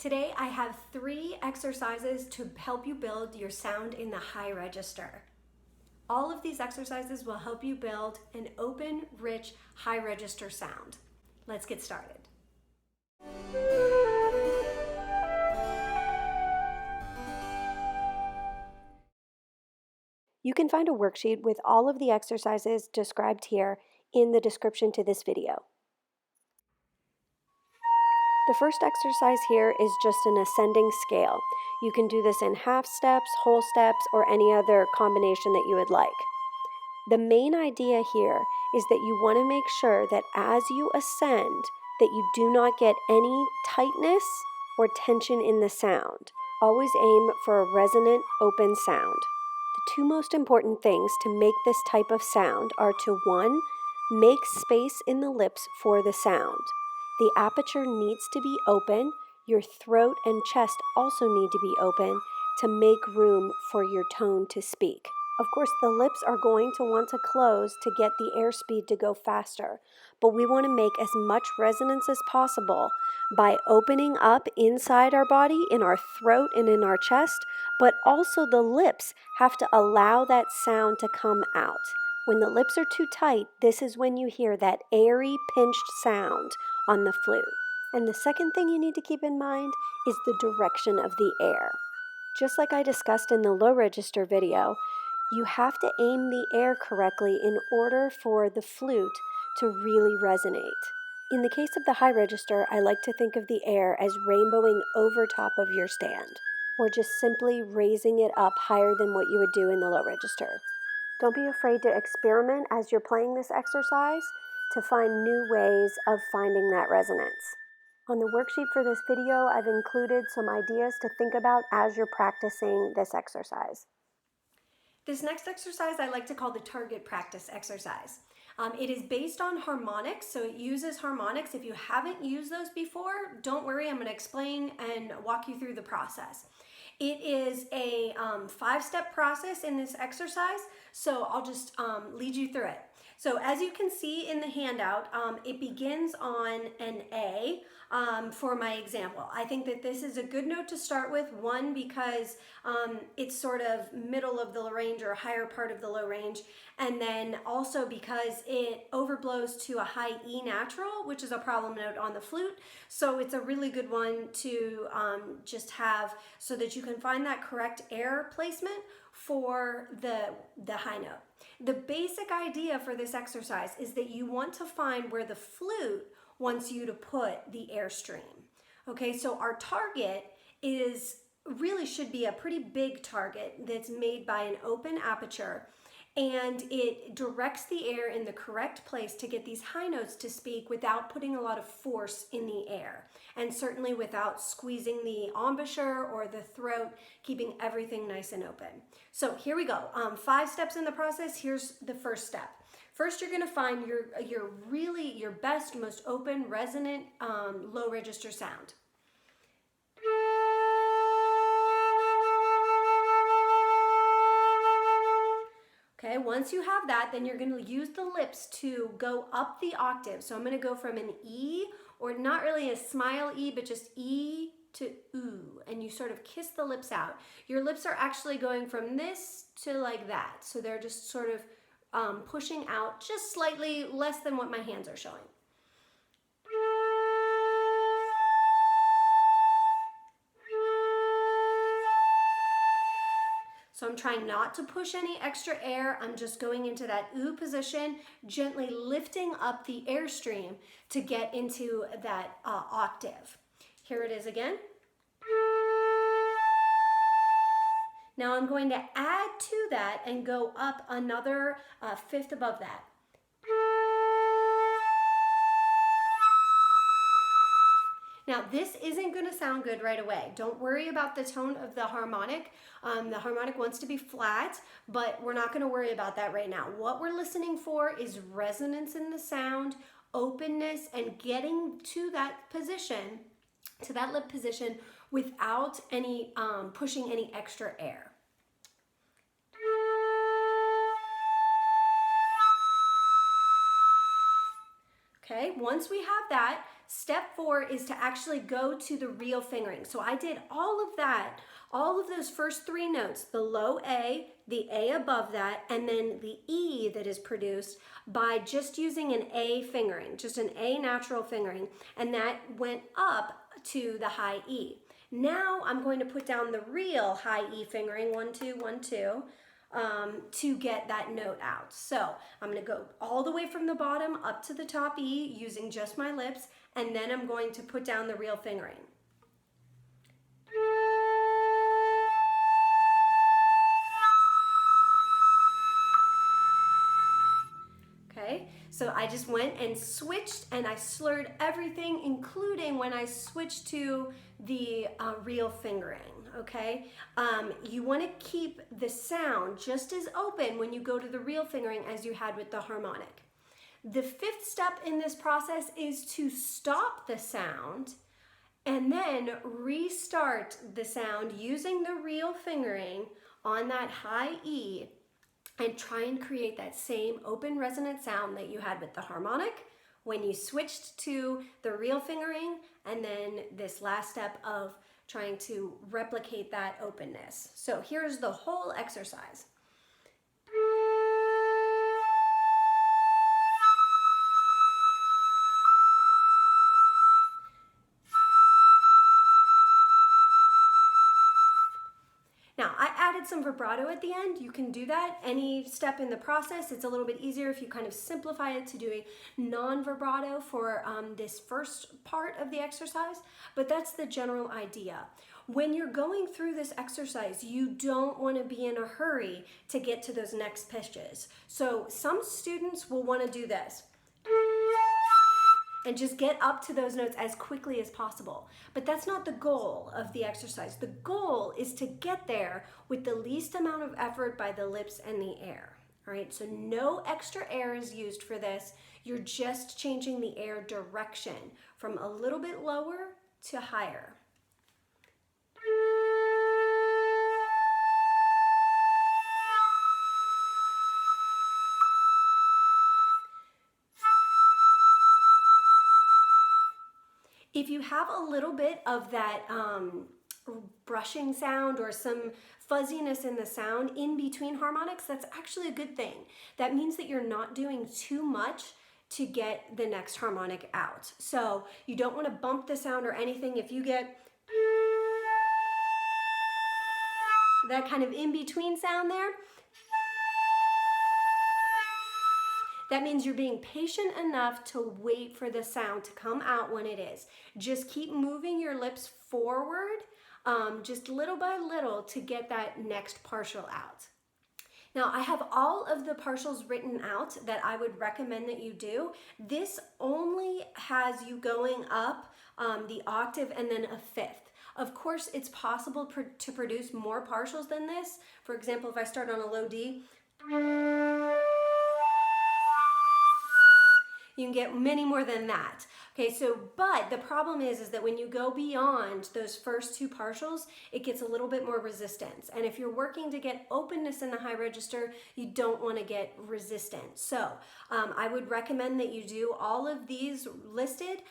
Today I have 3 exercises to help you build your sound in the high register. All of these exercises will help you build an open, rich, high register sound. Let's get started. You can find a worksheet with all of the exercises described here in the description to this video. The first exercise here is just an ascending scale. You can do this in half steps, whole steps, or any other combination that you would like. The main idea here is that you want to make sure that as you ascend, that you do not get any tightness or tension in the sound. Always aim for a resonant, open sound. The 2 most important things to make this type of sound are to 1, make space in the lips for the sound. The aperture needs to be open. Your throat and chest also need to be open to make room for your tone to speak. Of course, the lips are going to want to close to get the airspeed to go faster, but we want to make as much resonance as possible by opening up inside our body, in our throat and in our chest, but also the lips have to allow that sound to come out. When the lips are too tight, this is when you hear that airy, pinched sound on the flute. And the second thing you need to keep in mind is the direction of the air. Just like I discussed in the low register video, you have to aim the air correctly in order for the flute to really resonate. In the case of the high register, I like to think of the air as rainbowing over top of your stand, or just simply raising it up higher than what you would do in the low register. Don't be afraid to experiment as you're playing this exercise to find new ways of finding that resonance. On the worksheet for this video, I've included some ideas to think about as you're practicing this exercise. This next exercise I like to call the target practice exercise. It is based on harmonics, so it uses harmonics. If you haven't used those before, don't worry, I'm going to explain and walk you through the process. It is a 5-step process in this exercise, so I'll just lead you through it. So as you can see in the handout, it begins on an A for my example. I think that this is a good note to start with, one, because it's sort of middle of the range or higher part of the low range, and then also because it overblows to a high E natural, which is a problem note on the flute. So it's a really good one to just have so that you can find that correct air placement for the high note. The basic idea for this exercise is that you want to find where the flute wants you to put the airstream. Okay, so our target really should be a pretty big target that's made by an open aperture, and it directs the air in the correct place to get these high notes to speak without putting a lot of force in the air, and certainly without squeezing the embouchure or the throat, keeping everything nice and open. So here we go. 5 steps in the process. Here's the first step. First, you're going to find your best, most open, resonant, low register sound. Okay, once you have that, then you're going to use the lips to go up the octave. So I'm going to go from an E, or not really a smile E, but just E to ooh, and you sort of kiss the lips out. Your lips are actually going from this to like that. So they're just sort of pushing out just slightly less than what my hands are showing. So I'm trying not to push any extra air. I'm just going into that ooh position, gently lifting up the airstream to get into that octave. Here it is again. Now I'm going to add to that and go up another 1/5 above that. Now, this isn't going to sound good right away. Don't worry about the tone of the harmonic. The harmonic wants to be flat, but we're not going to worry about that right now. What we're listening for is resonance in the sound, openness, and getting to that position, to that lip position, without any pushing any extra air. Okay, once we have that, step 4 is to actually go to the real fingering. So I did all of that, all of those first 3 notes, the low A, the A above that, and then the E that is produced by just using an A fingering, just an A natural fingering, and that went up to the high E. Now I'm going to put down the real high E fingering, 1, 2, 1, 2, to get that note out. So I'm going to go all the way from the bottom up to the top E using just my lips, and then I'm going to put down the real fingering. Okay, so I just went and switched, and I slurred everything, including when I switched to the real fingering. Okay, you want to keep the sound just as open when you go to the real fingering as you had with the harmonic. The 5th step in this process is to stop the sound and then restart the sound using the real fingering on that high E, and try and create that same open resonant sound that you had with the harmonic when you switched to the real fingering, and then this last step of trying to replicate that openness. So here's the whole exercise. Now, I added some vibrato at the end. You can do that any step in the process. It's a little bit easier if you kind of simplify it to do a non-vibrato for this first part of the exercise, but that's the general idea. When you're going through this exercise, you don't want to be in a hurry to get to those next pitches. So some students will want to do this and just get up to those notes as quickly as possible. But that's not the goal of the exercise. The goal is to get there with the least amount of effort by the lips and the air. All right, so no extra air is used for this. You're just changing the air direction from a little bit lower to higher. If you have a little bit of that brushing sound or some fuzziness in the sound in between harmonics, that's actually a good thing. That means that you're not doing too much to get the next harmonic out. So you don't want to bump the sound or anything. If you get that kind of in-between sound there, that means you're being patient enough to wait for the sound to come out when it is. Just keep moving your lips forward, just little by little, to get that next partial out. Now, I have all of the partials written out that I would recommend that you do. This only has you going up the octave and then a 5th. Of course, it's possible to produce more partials than this. For example, if I start on a low D, you can get many more than that. Okay, so, but the problem is that when you go beyond those first 2 partials, it gets a little bit more resistance. And if you're working to get openness in the high register, you don't want to get resistance. So I would recommend that you do all of these listed.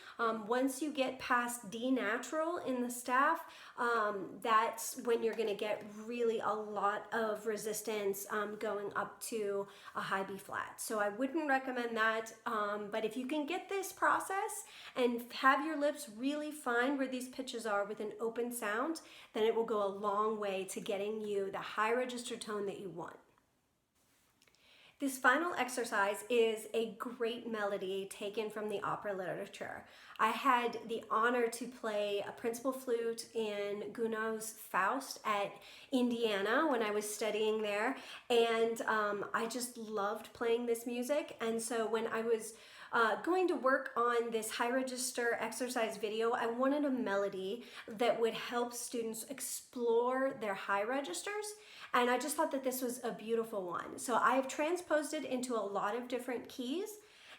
Once you get past D natural in the staff, that's when you're going to get really a lot of resistance going up to a high B flat. So I wouldn't recommend that, but if you can get this process and have your lips really find where these pitches are with an open sound, then it will go a long way to getting you the high register tone that you want. This final exercise is a great melody taken from the opera literature. I had the honor to play a principal flute in Gounod's Faust at Indiana when I was studying there, and I just loved playing this music. And so when I was going to work on this high register exercise video, I wanted a melody that would help students explore their high registers, and I just thought that this was a beautiful one. So I have transposed it into a lot of different keys,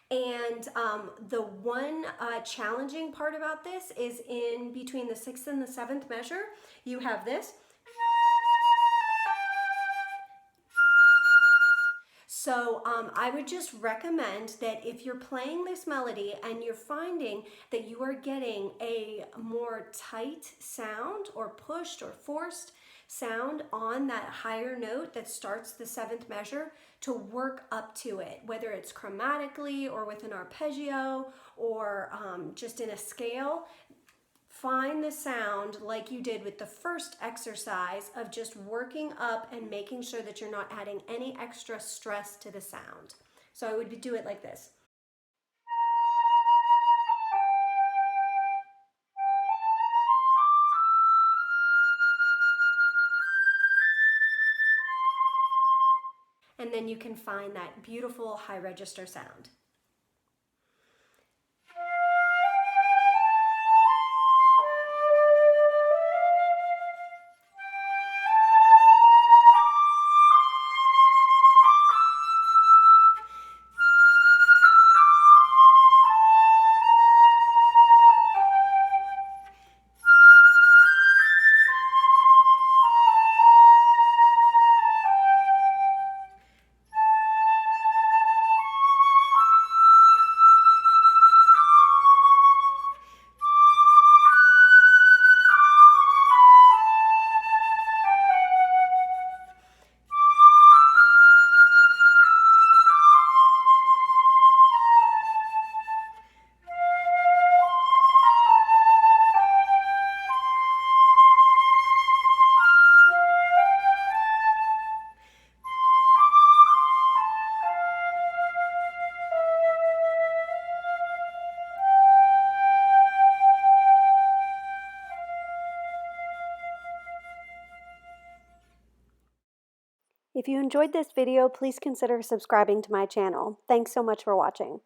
and the one challenging part about this is in between the 6th and the 7th measure, you have this. So I would just recommend that if you're playing this melody and you're finding that you are getting a more tight sound or pushed or forced sound on that higher note that starts the seventh measure, to work up to it, whether it's chromatically or with an arpeggio or just in a scale. Find the sound like you did with the first exercise of just working up and making sure that you're not adding any extra stress to the sound. So I would do it like this. And then you can find that beautiful high register sound. If you enjoyed this video, please consider subscribing to my channel. Thanks so much for watching.